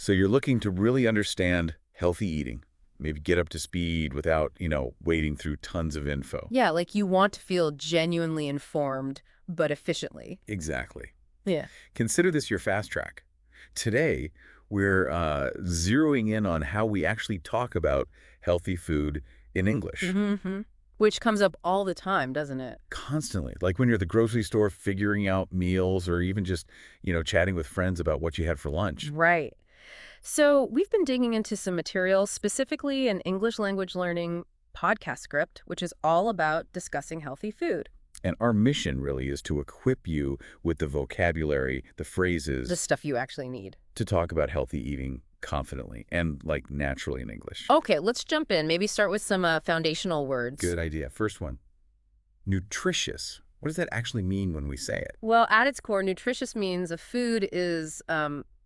So you're looking to really understand healthy eating, maybe get up to speed without, wading through tons of info. Yeah, like you want to feel genuinely informed, but efficiently. Exactly. Yeah. Consider this your fast track. Today, we're zeroing in on how we actually talk about healthy food in English. Mm-hmm. Which comes up all the time, doesn't it? Constantly. Like when you're at the grocery store figuring out meals or even just, chatting with friends about what you had for lunch. Right. So we've been digging into some material, specifically an English language learning podcast script, which is all about discussing healthy food. And our mission really is to equip you with the vocabulary, the The phrases stuff you actually need. to talk about healthy eating confidently and like naturally in English. Okay, let's jump in. Maybe start with some foundational words. Good idea. First one, nutritious. What does that actually mean when we say it? Well, at its core, nutritious means a food is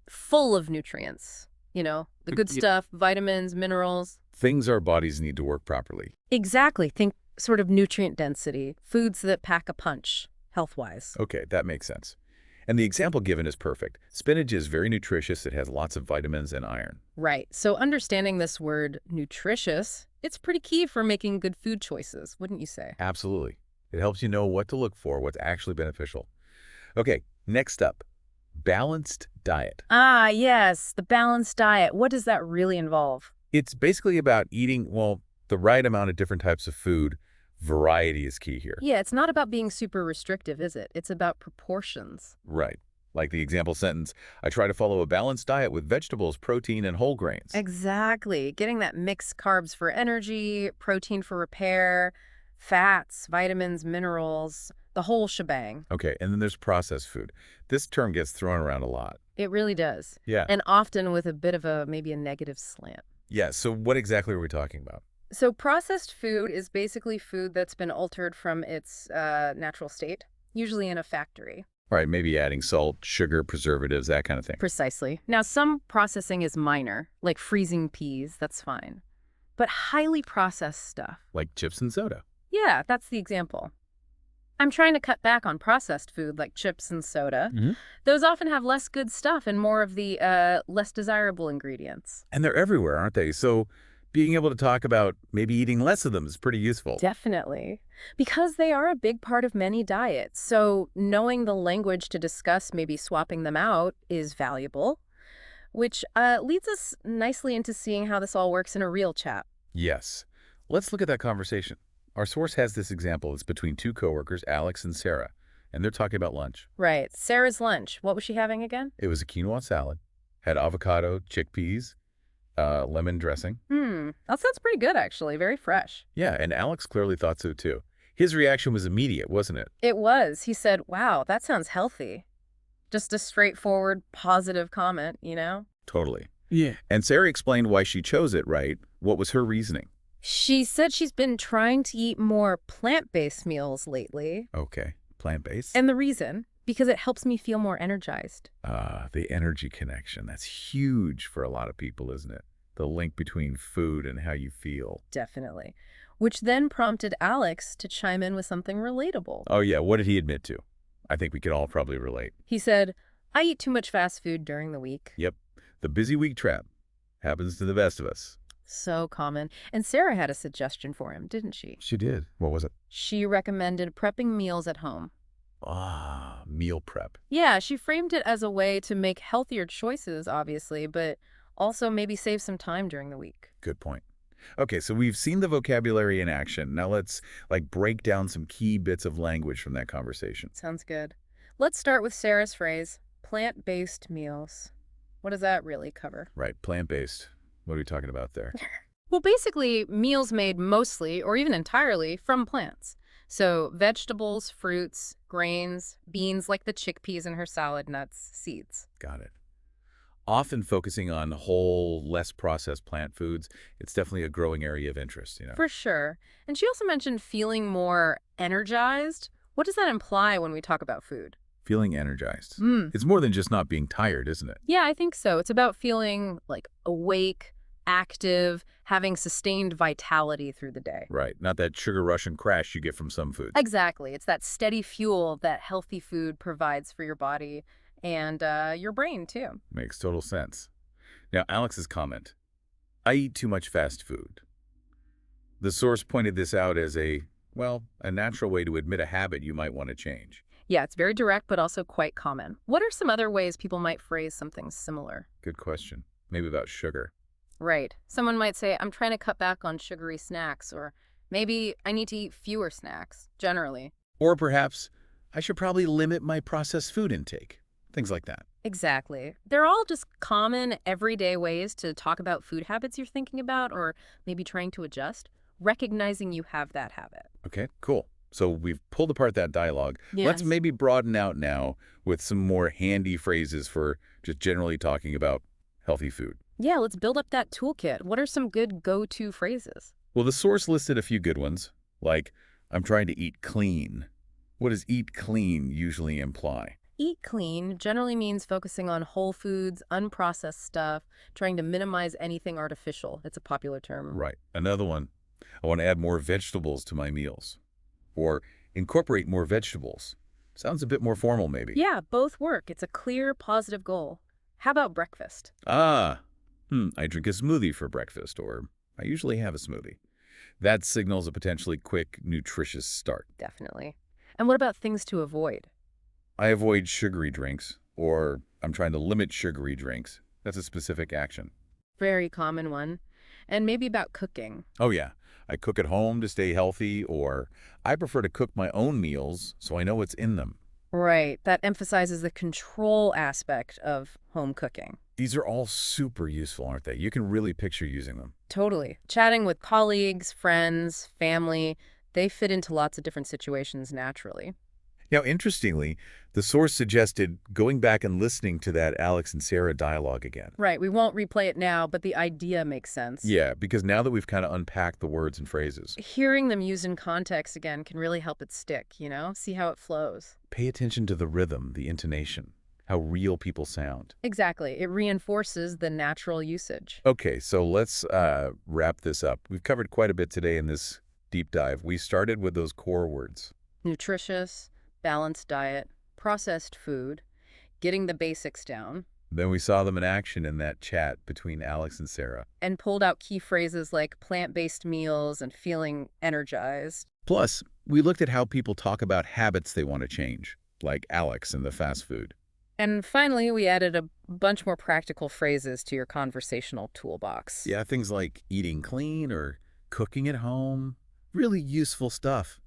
full of nutrients. The good Y- stuff, vitamins, minerals. Things our bodies need to work properly. Exactly. Think sort of nutrient density, foods that pack a punch, health-wise. Okay, that makes sense. And the example given is perfect. Spinach is very nutritious. It has lots of vitamins and iron. Right. So understanding this word nutritious, it's pretty key for making good food choices, wouldn't you say? Absolutely. It helps you know what to look for, what's actually beneficial. Okay, next up, balanced diet. Ah, yes, the balanced diet. What does that really involve? It's basically about eating, well, the right amount of different types of food. Variety is key here. Yeah, it's not about being super restrictive, is it? It's about proportions. Right. Like the example sentence, I try to follow a balanced diet with vegetables, protein, and whole grains. Exactly. Getting that mixed carbs for energy, protein for repair, fats, vitamins, minerals, the whole shebang. Okay, and then there's processed food. This term gets thrown around a lot. It really does. Yeah. And often with a bit of maybe a negative slant. Yeah, so what exactly are we talking about? So processed food is basically food that's been altered from its natural state, usually in a factory. All right, maybe adding salt, sugar, preservatives, that kind of thing. Precisely. Now, some processing is minor, like freezing peas, that's fine. But highly processed stuff. Like chips and soda. Yeah, that's the example. I'm trying to cut back on processed food like chips and soda. Mm-hmm. Those often have less good stuff and more of the less desirable ingredients. And they're everywhere, aren't they? So being able to talk about maybe eating less of them is pretty useful. Definitely. Because they are a big part of many diets. So knowing the language to discuss maybe swapping them out is valuable, which leads us nicely into seeing how this all works in a real chat. Yes. Let's look at that conversation. Our source has this example. It's between two coworkers, Alex and Sarah, and they're talking about lunch. Right. Sarah's lunch. What was she having again? It was a quinoa salad, had avocado, chickpeas, lemon dressing. That sounds pretty good, actually. Very fresh. Yeah, and Alex clearly thought so too. His reaction was immediate, wasn't it? It was. He said, wow, that sounds healthy. Just a straightforward, positive comment. Totally. Yeah. And Sarah explained why she chose it, right? What was her reasoning? She said she's been trying to eat more plant-based meals lately. Okay, plant-based. And the reason? Because it helps me feel more energized. The energy connection. That's huge for a lot of people, isn't it? The link between food and how you feel. Definitely. Which then prompted Alex to chime in with something relatable. Oh, yeah. What did he admit to? I think we could all probably relate. He said, I eat too much fast food during the week. Yep. The busy week trap happens to the best of us. So common. And Sarah had a suggestion for him, didn't she? She did. What was it? She recommended prepping meals at home. Meal prep. Yeah, she framed it as a way to make healthier choices, obviously, but also maybe save some time during the week. Good point. Okay, so we've seen the vocabulary in action. Now let's break down some key bits of language from that conversation. Sounds good. Let's start with Sarah's phrase, plant-based meals. What does that really cover? Right, plant-based. What are we talking about there? Well, basically, meals made mostly, or even entirely, from plants. So vegetables, fruits, grains, beans like the chickpeas in her salad, nuts, seeds. Got it. Often focusing on whole, less processed plant foods, it's definitely a growing area of interest. For sure. And she also mentioned feeling more energized. What does that imply when we talk about food? Feeling energized. It's more than just not being tired, isn't it? Yeah, I think so. It's about feeling like awake, active, having sustained vitality through the day. Right, not that sugar rush and crash you get from some foods. Exactly. It's that steady fuel that healthy food provides for your body and your brain, too. Makes total sense. Now, Alex's comment, I eat too much fast food. The source pointed this out as a natural way to admit a habit you might want to change. Yeah, it's very direct, but also quite common. What are some other ways people might phrase something similar? Good question. Maybe about sugar. Right. Someone might say, I'm trying to cut back on sugary snacks, or maybe I need to eat fewer snacks, generally. Or perhaps, I should probably limit my processed food intake. Things like that. Exactly. They're all just common, everyday ways to talk about food habits you're thinking about, or maybe trying to adjust, recognizing you have that habit. Okay, cool. So we've pulled apart that dialogue. Let's Yes. maybe broaden out now with some more handy phrases for just generally talking about healthy food. Yeah, let's build up that toolkit. What are some good go-to phrases? Well, the source listed a few good ones, like, I'm trying to eat clean. What does eat clean usually imply? Eat clean generally means focusing on whole foods, unprocessed stuff, trying to minimize anything artificial. It's a popular term. Right. Another one, I want to add more vegetables to my meals. Or incorporate more vegetables. Sounds a bit more formal, maybe. Yeah, both work. It's a clear, positive goal. How about breakfast? I drink a smoothie for breakfast, or I usually have a smoothie. That signals a potentially quick, nutritious start. Definitely. And what about things to avoid? I avoid sugary drinks, or I'm trying to limit sugary drinks. That's a specific action. Very common one. And maybe about cooking. Oh yeah, I cook at home to stay healthy, or I prefer to cook my own meals so I know what's in them. Right. That emphasizes the control aspect of home cooking. These are all super useful, aren't they? You can really picture using them. Totally. Chatting with colleagues, friends, family, they fit into lots of different situations naturally. Now, interestingly, the source suggested going back and listening to that Alex and Sarah dialogue again. Right. We won't replay it now, but the idea makes sense. Yeah, because now that we've kind of unpacked the words and phrases, Hearing them used in context again can really help it stick, See how it flows. pay attention to the rhythm, the intonation, how real people sound. Exactly. It reinforces the natural usage. Okay, so let's wrap this up. We've covered quite a bit today in this deep dive. We started with those core words. Nutritious, balanced diet, processed food, getting the basics down, Then we saw them in action in that chat between Alex and Sarah. and pulled out key phrases like plant-based meals and feeling energized. Plus, we looked at how people talk about habits they want to change, like Alex and the fast food. And finally, we added a bunch more practical phrases to your conversational toolbox. Yeah, things like eating clean or cooking at home. Really useful stuff.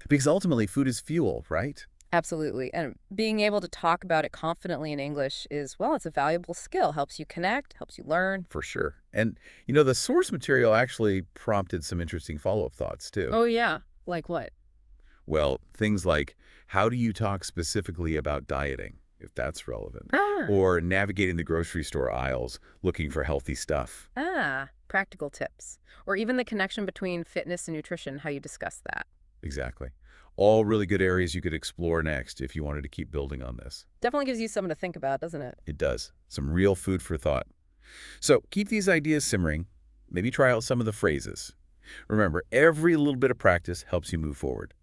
Because ultimately, food is fuel, right? Absolutely. And being able to talk about it confidently in English is, well, it's a valuable skill. Helps you connect, helps you learn. For sure. And, the source material actually prompted some interesting follow-up thoughts, too. Oh, yeah. Like what? Well, things like, how do you talk specifically about dieting, if that's relevant? Ah, Or navigating the grocery store aisles, looking for healthy stuff. practical tips. Or even the connection between fitness and nutrition, how you discuss that. Exactly. All really good areas you could explore next if you wanted to keep building on this. Definitely gives you something to think about, doesn't it? It does. Some real food for thought. So keep these ideas simmering. Maybe try out some of the phrases. Remember, every little bit of practice helps you move forward.